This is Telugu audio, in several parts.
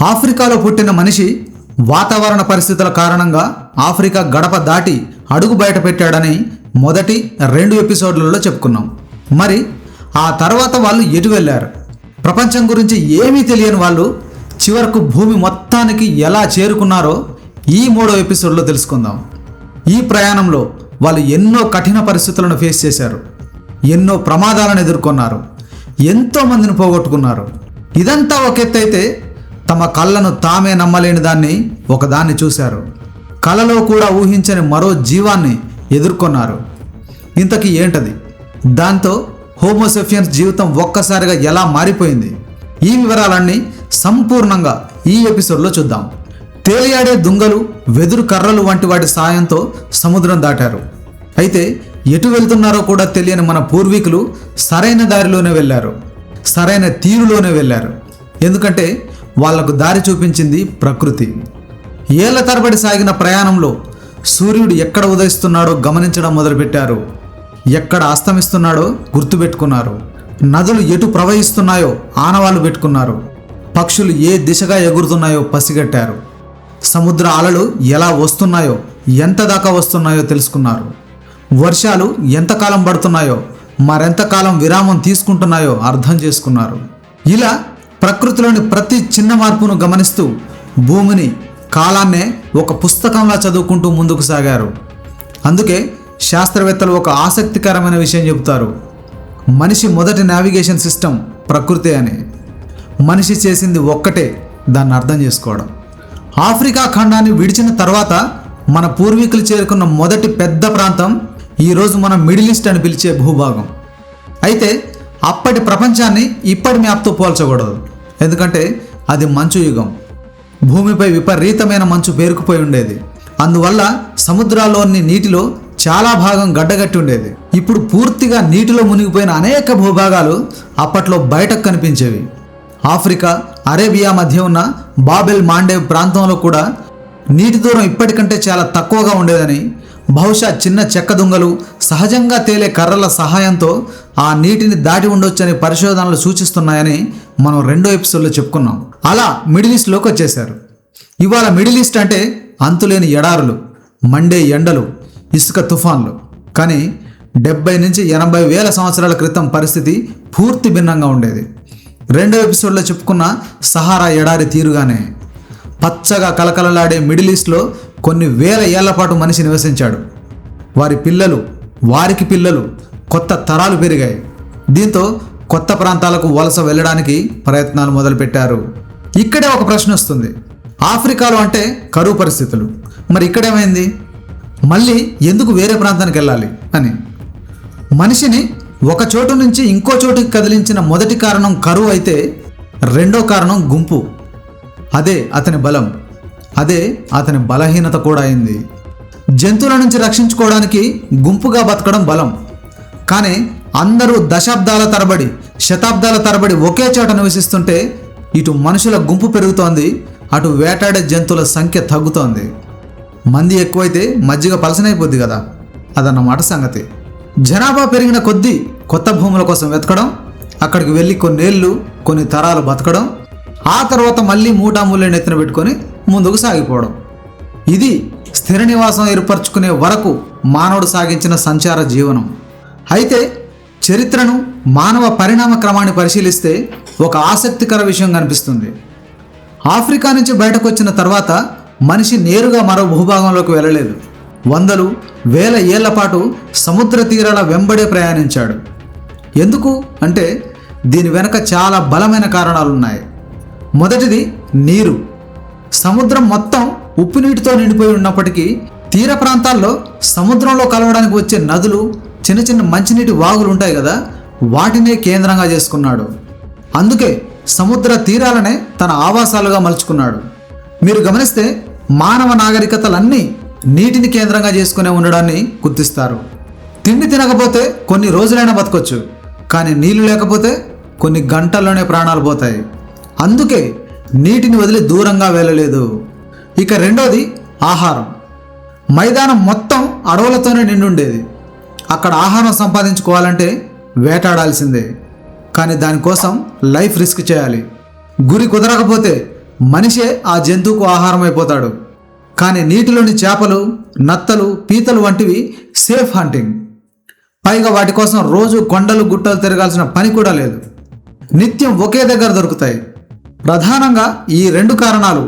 ఆఫ్రికాలో పుట్టిన మనిషి వాతావరణ పరిస్థితుల కారణంగా ఆఫ్రికా గడప దాటి అడుగు బయట పెట్టాడని మొదటి 2 ఎపిసోడ్లలో చెప్పుకున్నాం. మరి ఆ తర్వాత వాళ్ళు ఎటు వెళ్ళారు? ప్రపంచం గురించి ఏమీ తెలియని వాళ్ళు చివరకు భూమి మొత్తానికి ఎలా చేరుకున్నారో ఈ 3వ ఎపిసోడ్లో తెలుసుకుందాం. ఈ ప్రయాణంలో వాళ్ళు ఎన్నో కఠిన పరిస్థితులను ఫేస్ చేశారు, ఎన్నో ప్రమాదాలను ఎదుర్కొన్నారు, ఎంతో మందిని పోగొట్టుకున్నారు. ఇదంతా ఒక ఎత్తైతే తమ కళ్ళను తామే నమ్మలేని దాన్ని ఒకదాన్ని చూశారు. కలలో కూడా ఊహించని మరో జీవాన్ని ఎదుర్కొన్నారు. ఇంతకీ ఏంటది? దాంతో హోమోసెఫియన్స్ జీవితం ఒక్కసారిగా ఎలా మారిపోయింది? ఈ వివరాలన్నీ సంపూర్ణంగా ఈ ఎపిసోడ్లో చూద్దాం. తేలియాడే దుంగలు, వెదురు కర్రలు వంటి వాటి సాయంతో సముద్రం దాటారు. అయితే ఎటు వెళ్తున్నారో కూడా తెలియని మన పూర్వీకులు సరైన దారిలోనే వెళ్ళారు, సరైన తీరులోనే వెళ్ళారు. ఎందుకంటే వాళ్లకు దారి చూపించింది ప్రకృతి. ఏళ్ల తరబడి సాగిన ప్రయాణంలో సూర్యుడు ఎక్కడ ఉదయిస్తున్నాడో గమనించడం మొదలుపెట్టారు, ఎక్కడ అస్తమిస్తున్నాడో గుర్తుపెట్టుకున్నారు, నదులు ఎటు ప్రవహిస్తున్నాయో ఆనవాళ్లు పెట్టుకున్నారు, పక్షులు ఏ దిశగా ఎగురుతున్నాయో పసిగట్టారు, సముద్ర అలలు ఎలా వస్తున్నాయో, ఎంత దాకా వస్తున్నాయో తెలుసుకున్నారు, వర్షాలు ఎంతకాలం పడుతున్నాయో, మరెంతకాలం విరామం తీసుకుంటున్నాయో అర్థం చేసుకున్నారు. ఇలా ప్రకృతిలోని ప్రతి చిన్న మార్పును గమనిస్తూ భూమిని, కాలాన్నే ఒక పుస్తకంలా చదువుకుంటూ ముందుకు సాగారు. అందుకే శాస్త్రవేత్తలు ఒక ఆసక్తికరమైన విషయం చెబుతారు. మనిషి మొదటి నావిగేషన్ సిస్టమ్ ప్రకృతే అని. మనిషి చేసింది ఒక్కటే, దాన్ని అర్థం చేసుకోవడం. ఆఫ్రికా ఖండాన్ని విడిచిన తర్వాత మన పూర్వీకులు చేరుకున్న మొదటి పెద్ద ప్రాంతం ఈరోజు మనం మిడిల్ ఈస్ట్ అని పిలిచే భూభాగం. అయితే అప్పటి ప్రపంచాన్ని ఇప్పటి మ్యాప్తో పోల్చకూడదు, ఎందుకంటే అది మంచు యుగం. భూమిపై విపరీతమైన మంచు పేరుకుపోయి ఉండేది. అందువల్ల సముద్రాల్లోని నీటిలో చాలా భాగం గడ్డగట్టి ఉండేది. ఇప్పుడు పూర్తిగా నీటిలో మునిగిపోయిన అనేక భూభాగాలు అప్పట్లో బయటకు కనిపించేవి. ఆఫ్రికా, అరేబియా మధ్య ఉన్న బాబెల్ మాండేవ్ ప్రాంతంలో కూడా నీటి దూరం ఇప్పటికంటే చాలా తక్కువగా ఉండేదని, బహుశా చిన్న చెక్క దుంగలు, సహజంగా తేలే కర్రల సహాయంతో ఆ నీటిని దాటి ఉండొచ్చని పరిశోధనలు సూచిస్తున్నాయని మనం 2వ ఎపిసోడ్లో చెప్పుకున్నాం. అలా మిడిల్ ఈస్ట్లోకి వచ్చేశారు. ఇవాళ మిడిల్ ఈస్ట్ అంటే అంతులేని ఎడారులు, మండే ఎండలు, ఇసుక తుఫాన్లు. కానీ 70 నుంచి 80 వేల సంవత్సరాల క్రితం పరిస్థితి పూర్తి భిన్నంగా ఉండేది. 2వ ఎపిసోడ్లో చెప్పుకున్న సహారా ఎడారి తీరుగానే పచ్చగా కలకలలాడే మిడిల్ ఈస్ట్లో కొన్ని వేల ఏళ్ల పాటు మనిషి నివసించాడు. వారి పిల్లలు, వారికి పిల్లలు, కొత్త తరాలు పెరిగాయి. దీంతో కొత్త ప్రాంతాలకు వలస వెళ్ళడానికి ప్రయత్నాలు మొదలుపెట్టారు. ఇక్కడే ఒక ప్రశ్న వస్తుంది. ఆఫ్రికాలో అంటే కరువు పరిస్థితులు, మరి ఇక్కడేమైంది? మళ్ళీ ఎందుకు వేరే ప్రాంతానికి వెళ్ళాలి అని. మనిషిని ఒక చోటు నుంచి ఇంకో చోటుకి కదిలించిన మొదటి కారణం కరువు అయితే, రెండో కారణం గుంపు. అదే అతని బలం, అదే అతని బలహీనత కూడా అయింది. జంతువుల నుంచి రక్షించుకోవడానికి గుంపుగా బతకడం బలం. కానీ అందరూ దశాబ్దాల తరబడి, శతాబ్దాల తరబడి ఒకే చోట నివసిస్తుంటే ఇటు మనుషుల గుంపు పెరుగుతోంది, అటు వేటాడే జంతువుల సంఖ్య తగ్గుతోంది. మంది ఎక్కువైతే మజ్జిగ పలసనైపోద్ది కదా, అదన్నమాట సంగతి. జనాభా పెరిగిన కొద్దీ కొత్త భూముల కోసం వెతకడం, అక్కడికి వెళ్ళి కొన్నేళ్ళు, కొన్ని తరాలు బతకడం, ఆ తర్వాత మళ్ళీ మూటామూల్యం ఎత్తున పెట్టుకొని ముందుకు సాగిపోవడం. ఇది స్థిర నివాసం ఏర్పరచుకునే వరకు మానవుడు సాగించిన సంచార జీవనం. అయితే చరిత్రను, మానవ పరిణామ క్రమాన్ని పరిశీలిస్తే ఒక ఆసక్తికర విషయం కనిపిస్తుంది. ఆఫ్రికా నుంచి బయటకు వచ్చిన తర్వాత మనిషి నేరుగా మరో భూభాగంలోకి వెళ్ళలేదు. వందలు, వేల ఏళ్ల పాటు సముద్ర తీరాల వెంబడే ప్రయాణించాడు. ఎందుకు అంటే దీని వెనక చాలా బలమైన కారణాలున్నాయి. మొదటిది నీరు. సముద్రం మొత్తం ఉప్పు నీటితో నిండిపోయి ఉన్నప్పటికీ తీర ప్రాంతాల్లో సముద్రంలో కలవడానికి వచ్చే నదులు, చిన్న చిన్న మంచినీటి వాగులు ఉంటాయి కదా, వాటినే కేంద్రంగా చేసుకున్నాడు. అందుకే సముద్ర తీరాలనే తన ఆవాసాలుగా మలుచుకున్నాడు. మీరు గమనిస్తే మానవ నాగరికతలన్నీ నీటిని కేంద్రంగా చేసుకునే ఉండడాన్ని గుర్తిస్తారు. తిండి తినకపోతే కొన్ని రోజులైనా బతకొచ్చు, కానీ నీళ్లు లేకపోతే కొన్ని గంటల్లోనే ప్రాణాలు పోతాయి. అందుకే నీటిని వదిలి దూరంగా వెళ్ళలేదు. ఇక రెండోది ఆహారం. మైదానం మొత్తం అడవులతోనే నిండుండేది. అక్కడ ఆహారం సంపాదించుకోవాలంటే వేటాడాల్సిందే. కానీ దానికోసం లైఫ్ రిస్క్ చేయాలి. గురి కుదరకపోతే మనిషే ఆ జంతువుకు ఆహారం అయిపోతాడు. కానీ నీటిలోని చేపలు, నత్తలు, పీతలు వంటివి సేఫ్ హంటింగ్. పైగా వాటి కోసం రోజు కొండలు గుట్టలు తిరగాల్సిన పని కూడా లేదు. నిత్యం ఒకే దగ్గర దొరుకుతాయి. ప్రధానంగా ఈ 2 కారణాలు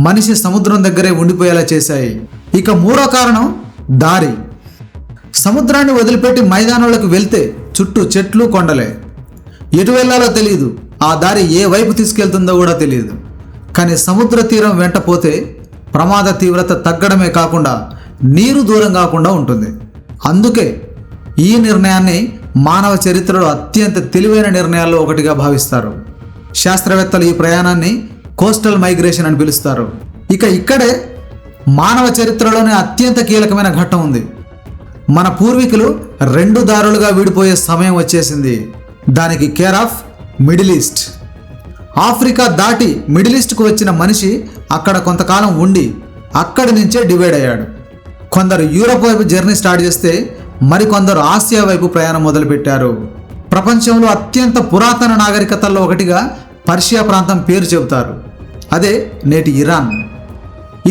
మనిషి సముద్రం దగ్గరే ఉండిపోయేలా చేశాయి. ఇక 3వ కారణం దారి. సముద్రాన్ని వదిలిపెట్టి మైదానంలోకి వెళ్తే చుట్టూ చెట్లు, కొండలే. ఎటు వెళ్ళాలో తెలియదు. ఆ దారి ఏ వైపు తీసుకెళ్తుందో కూడా తెలియదు. కానీ సముద్ర తీరం వెంట పోతే ప్రమాద తీవ్రత తగ్గడమే కాకుండా నీరు దూరం కాకుండా ఉంటుంది. అందుకే ఈ నిర్ణయాన్ని మానవ చరిత్రలో అత్యంత తెలివైన నిర్ణయాల్లో ఒకటిగా భావిస్తారు. శాస్త్రవేత్తలు ఈ ప్రయాణాన్ని కోస్టల్ మైగ్రేషన్ అని పిలుస్తారు. ఇక ఇక్కడే మానవ చరిత్రలోనే అత్యంత కీలకమైన ఘట్టం ఉంది. మన పూర్వీకులు 2 దారులుగా విడిపోయే సమయం వచ్చేసింది. దానికి care of middle east. Africa దాటి మిడిల్ ఈస్ట్కు వచ్చిన మనిషి అక్కడ కొంతకాలం ఉండి అక్కడి నుంచే డివైడ్ అయ్యాడు. కొందరు యూరప్ వైపు జర్నీ స్టార్ట్ చేస్తే మరికొందరు ఆసియా వైపు ప్రయాణం మొదలుపెట్టారు. ప్రపంచంలో అత్యంత పురాతన నాగరికతల్లో ఒకటిగా పర్షియా ప్రాంతం పేరు చెబుతారు. అదే నేటి ఇరాన్.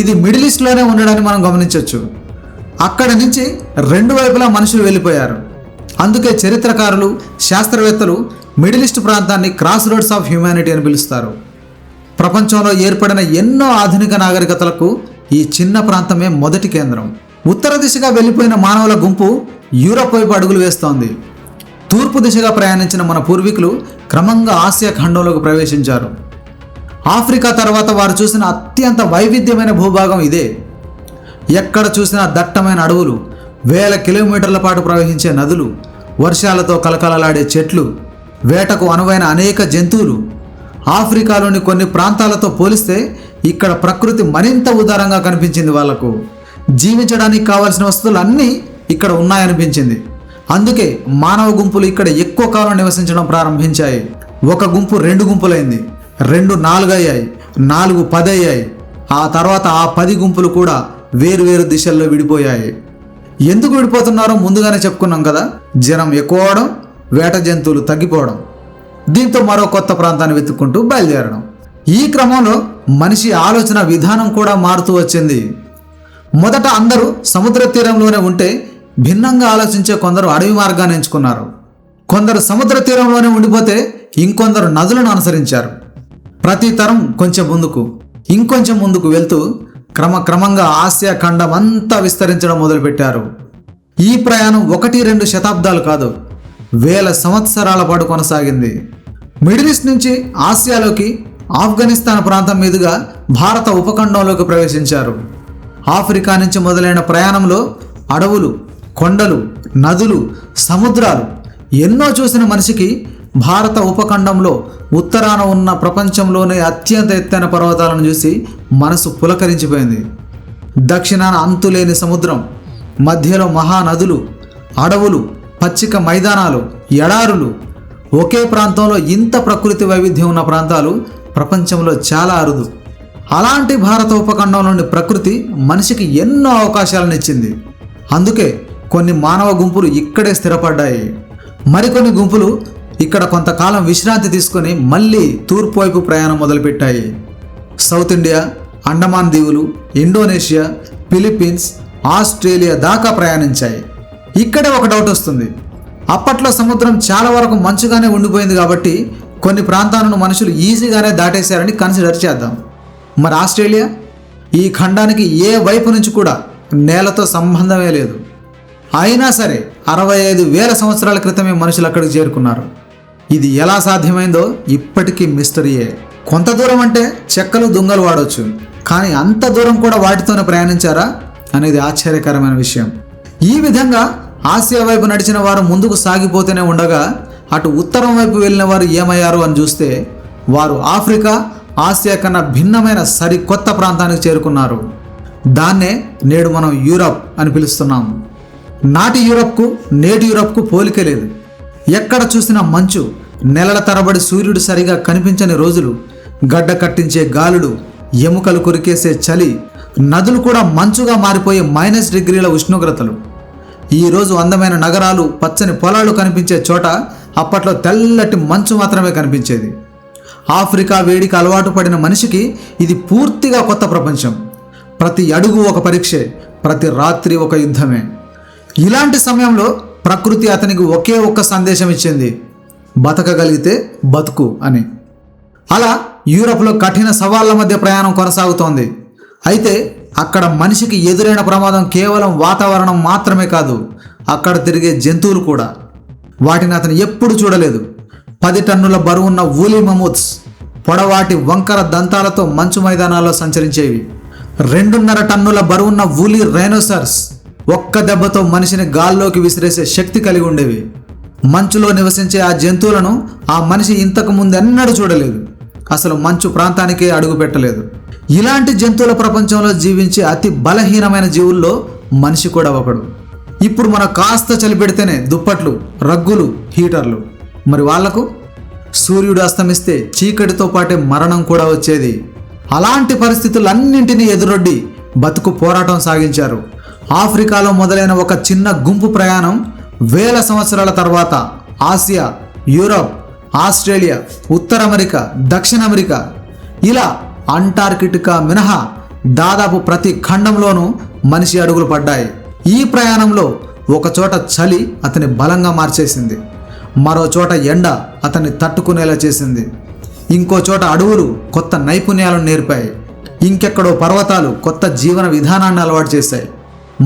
ఇది మిడిల్ ఈస్ట్లోనే ఉండడాన్ని మనం గమనించవచ్చు. అక్కడి నుంచి 2 వైపులా మనుషులు వెళ్ళిపోయారు. అందుకే చరిత్రకారులు, శాస్త్రవేత్తలు మిడిల్ ఈస్ట్ ప్రాంతాన్ని క్రాస్ రోడ్స్ ఆఫ్ హ్యూమానిటీ అని పిలుస్తారు. ప్రపంచంలో ఏర్పడిన ఎన్నో ఆధునిక నాగరికతలకు ఈ చిన్న ప్రాంతమే మొదటి కేంద్రం. ఉత్తర దిశగా వెళ్ళిపోయిన మానవుల గుంపు యూరప్ వైపు అడుగులు వేస్తోంది. తూర్పు దిశగా ప్రయాణించిన మన పూర్వీకులు క్రమంగా ఆసియా ఖండంలోకి ప్రవేశించారు. ఆఫ్రికా తర్వాత వారు చూసిన అత్యంత వైవిధ్యమైన భూభాగం ఇదే. ఎక్కడ చూసినా దట్టమైన అడవులు, వేల కిలోమీటర్ల పాటు ప్రవహించే నదులు, వర్షాలతో కలకలలాడే చెట్లు, వేటకు అనువైన అనేక జంతువులు. ఆఫ్రికాలోని కొన్ని ప్రాంతాలతో పోలిస్తే ఇక్కడ ప్రకృతి మరింత ఉదారంగా కనిపించింది. వాళ్లకు జీవించడానికి కావాల్సిన వస్తువులు అన్నీ ఇక్కడ ఉన్నాయనిపించింది. అందుకే మానవ గుంపులు ఇక్కడ ఎక్కువ కాలం నివసించడం ప్రారంభించాయి. ఒక గుంపు 2 గుంపులైంది, 2 4 అయ్యాయి, 4 10 అయ్యాయి. ఆ తర్వాత ఆ 10 గుంపులు కూడా వేరువేరు దిశల్లో విడిపోయాయి. ఎందుకు విడిపోతున్నారో ముందుగానే చెప్పుకున్నాం కదా. జనం ఎక్కువ అవడం, వేట జంతువులు తగ్గిపోవడం. దీంతో మరో కొత్త ప్రాంతాన్ని వెతుక్కుంటూ బయలుదేరడం. ఈ క్రమంలో మనిషి ఆలోచన విధానం కూడా మారుతూ వచ్చింది. మొదట అందరూ సముద్ర తీరంలోనే ఉంటే భిన్నంగా ఆలోచించే కొందరు అడవి మార్గాన్ని ఎంచుకున్నారు. కొందరు సముద్ర తీరంలోనే ఉండిపోతే ఇంకొందరు నదులను అనుసరించారు. ప్రతి తరం కొంచెం ముందుకు, ఇంకొంచెం ముందుకు వెళ్తూ క్రమక్రమంగా ఆసియా ఖండం అంతా విస్తరించడం మొదలుపెట్టారు. ఈ ప్రయాణం 1-2 శతాబ్దాలు కాదు, వేల సంవత్సరాల పాటు కొనసాగింది. మిడిల్ ఈస్ట్ నుంచి ఆసియాలోకి, ఆఫ్ఘనిస్తాన్ ప్రాంతం మీదుగా భారత ఉపఖండంలోకి ప్రవేశించారు. ఆఫ్రికా నుంచి మొదలైన ప్రయాణంలో అడవులు, కొండలు, నదులు, సముద్రాలు ఎన్నో చూసిన మనిషికి భారత ఉపఖండంలో ఉత్తరాన ఉన్న ప్రపంచంలోనే అత్యంత ఎత్తైన పర్వతాలను చూసి మనసు పులకరించిపోయింది. దక్షిణాన అంతులేని సముద్రం, మధ్యలో మహానదులు, అడవులు, పచ్చిక మైదానాలు, ఎడారులు. ఒకే ప్రాంతంలో ఇంత ప్రకృతి వైవిధ్యం ఉన్న ప్రాంతాలు ప్రపంచంలో చాలా అరుదు. అలాంటి భారత ఉపఖండంలోని ప్రకృతి మనిషికి ఎన్నో అవకాశాలను ఇచ్చింది. అందుకే కొన్ని మానవ గుంపులు ఇక్కడే స్థిరపడ్డాయి. మరికొన్ని గుంపులు ఇక్కడ కొంతకాలం విశ్రాంతి తీసుకొని మళ్ళీ తూర్పు వైపు ప్రయాణం మొదలుపెట్టాయి. సౌత్ ఇండియా, అండమాన్ దీవులు, ఇండోనేషియా, ఫిలిప్పీన్స్, ఆస్ట్రేలియా దాకా ప్రయాణించాయి. ఇక్కడే ఒక డౌట్ వస్తుంది. అప్పట్లో సముద్రం చాలా వరకు మంచుగానే ఉండిపోయింది కాబట్టి కొన్ని ప్రాంతాలను మనుషులు ఈజీగానే దాటేశారని కన్సిడర్ చేద్దాం. మరి ఆస్ట్రేలియా? ఈ ఖండానికి ఏ వైపు నుంచి కూడా నేలతో సంబంధమే లేదు. అయినా సరే 65,000 సంవత్సరాల క్రితమే మనుషులు అక్కడికి చేరుకున్నారు. ఇది ఎలా సాధ్యమైందో ఇప్పటికీ మిస్టరీయే. కొంత దూరం అంటే చెక్కలు, దుంగలు వాడవచ్చు, కానీ అంత దూరం కూడా వాటితోనే ప్రయాణించారా అనేది ఆశ్చర్యకరమైన విషయం. ఈ విధంగా ఆసియా వైపు నడిచిన వారు ముందుకు సాగిపోతూనే ఉండగా అటు ఉత్తరం వైపు వెళ్ళిన వారు ఏమయ్యారు అని చూస్తే వారు ఆఫ్రికా, ఆసియా కన్నా భిన్నమైన సరికొత్త ప్రాంతానికి చేరుకున్నారు. దాన్నే నేడు మనం యూరప్ అని పిలుస్తున్నాం. నాటి యూరప్కు నేటి యూరప్కు పోలికే లేదు. ఎక్కడ చూసినా మంచు, నెలల తరబడి సూర్యుడు సరిగా కనిపించని రోజులు, గడ్డ కట్టించే గాలులు, ఎముకలు కొరికేసే చలి, నదులు కూడా మంచుగా మారిపోయే -డిగ్రీల ఉష్ణోగ్రతలు. ఈరోజు అందమైన నగరాలు, పచ్చని పొలాలు కనిపించే చోట అప్పట్లో తెల్లటి మంచు మాత్రమే కనిపించేది. ఆఫ్రికా వేడికి అలవాటు పడిన మనిషికి ఇది పూర్తిగా కొత్త ప్రపంచం. ప్రతి అడుగు ఒక పరీక్షే, ప్రతి రాత్రి ఒక యుద్ధమే. ఇలాంటి సమయంలో ప్రకృతి అతనికి ఒకే ఒక్క సందేశం ఇచ్చింది, బతకగలిగితే బతుకు అని. అలా యూరప్లో కఠిన సవాళ్ల మధ్య ప్రయాణం కొనసాగుతోంది. అయితే అక్కడ మనిషికి ఎదురైన ప్రమాదం కేవలం వాతావరణం మాత్రమే కాదు, అక్కడ తిరిగే జంతువులు కూడా. వాటిని అతను ఎప్పుడు చూడలేదు. 10 టన్నుల బరువున్న ఊలీ మమూత్స్ పొడవాటి వంకర దంతాలతో మంచు మైదానాల్లో సంచరించేవి. 2.5 టన్నుల బరువున్న ఊలీ రైనోసర్స్ ఒక్క దెబ్బతో మనిషిని గాల్లోకి విసిరేసే శక్తి కలిగి ఉండేవి. మంచులో నివసించే ఆ జంతువులను ఆ మనిషి ఇంతకు ముందెన్నడూ చూడలేదు. అసలు మంచు ప్రాంతానికే అడుగు పెట్టలేదు. ఇలాంటి జంతువుల ప్రపంచంలో జీవించే అతి బలహీనమైన జీవుల్లో మనిషి కూడా ఒకడు. ఇప్పుడు మనం కాస్త చలి పెడితేనే దుప్పట్లు, రగ్గులు, హీటర్లు. మరి వాళ్లకు సూర్యుడు అస్తమిస్తే చీకటితో పాటే మరణం కూడా వచ్చేది. అలాంటి పరిస్థితులన్నింటినీ ఎదురొడ్డి బతుకు పోరాటం సాగించారు. ఆఫ్రికాలో మొదలైన ఒక చిన్న గుంపు ప్రయాణం వేల సంవత్సరాల తర్వాత ఆసియా, యూరప్, ఆస్ట్రేలియా, ఉత్తర అమెరికా, దక్షిణ అమెరికా, ఇలా అంటార్కిటికా మినహా దాదాపు ప్రతి ఖండంలోనూ మనిషి అడుగులు పడ్డాయి. ఈ ప్రయాణంలో ఒకచోట చలి అతని బలంగా మార్చేసింది, మరో చోట ఎండ అతన్ని తట్టుకునేలా చేసింది, ఇంకో చోట అడవులు కొత్త నైపుణ్యాలను నేర్పాయి, ఇంకెక్కడో పర్వతాలు కొత్త జీవన విధానాన్ని అలవాటు చేశాయి,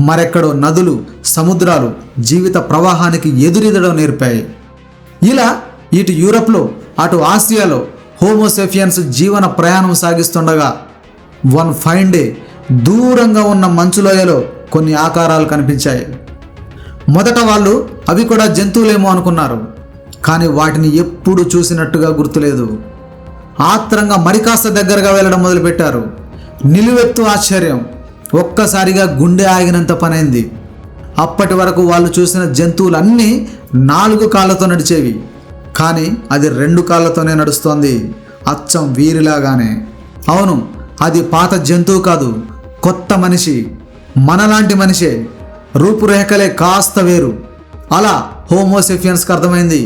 మరెక్కడో నదులు, సముద్రాలు జీవిత ప్రవాహానికి ఎదురెదడం నేర్పాయి. ఇలా ఇటు యూరప్లో అటు ఆసియాలో హోమోసేఫియన్స్ జీవన ప్రయాణం సాగిస్తుండగా వన్ ఫైన్ డే దూరంగా ఉన్న మంచులోయలో కొన్ని ఆకారాలు కనిపించాయి. మొదట వాళ్ళు అవి కూడా జంతువులేమో అనుకున్నారు, కానీ వాటిని ఎప్పుడు చూసినట్టుగా గుర్తులేదు. ఆత్రంగా మరికాస్త దగ్గరగా వెళ్ళడం మొదలుపెట్టారు. నిలువెత్తు ఆశ్చర్యం, ఒక్కసారిగా గుండె ఆగినంత పనైంది. అప్పటి వరకు వాళ్ళు చూసిన జంతువులన్నీ 4 కాళ్ళతో నడిచేవి, కానీ అది 2 కాళ్ళతోనే నడుస్తోంది, అచ్చం వీరిలాగానే. అవును, అది పాత జంతువు కాదు, కొత్త మనిషి, మనలాంటి మనిషే, రూపురేఖలే కాస్త వేరు. అలా హోమోసేఫియన్స్కి అర్థమైంది,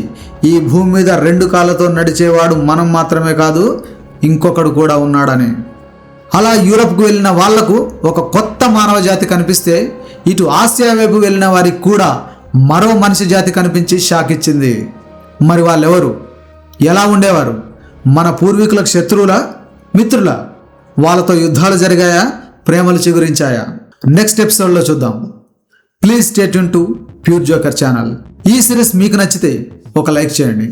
ఈ భూమి మీద 2 కాళ్ళతో నడిచేవాడు మనం మాత్రమే కాదు, ఇంకొకడు కూడా ఉన్నాడని. అలా యూరప్కు వెళ్ళిన వాళ్లకు ఒక కొత్త మానవ జాతి కనిపిస్తే, ఇటు ఆసియా వైపు వెళ్ళిన వారికి కూడా మరో మనిషి జాతి కనిపించి షాక్ ఇచ్చింది. మరి వాళ్ళెవరు, ఎలా ఉండేవారు? మన పూర్వీకులకు శత్రువులా, మిత్రులా? వాళ్ళతో యుద్ధాలు జరిగాయా, ప్రేమలు చిగురించాయా? నెక్స్ట్ ఎపిసోడ్లో చూద్దాం. Please stay tune to pure joker channel. ఈ సిరీస్ మీకు నచ్చితే ఒక లైక్ చేయండి.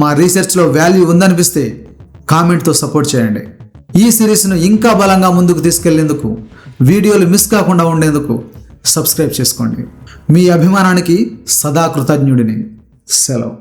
మా రీసెర్చ్లో వాల్యూ ఉందనిపిస్తే కామెంట్తో సపోర్ట్ చేయండి. ఈ సిరీస్ను ఇంకా బలంగా ముందుకు తీసుకెళ్లేందుకు, వీడియోలు మిస్ కాకుండా ఉండేందుకు సబ్స్క్రైబ్ చేసుకోండి. మీ అభిమానానికి సదా కృతజ్ఞుడిని. సెలవు.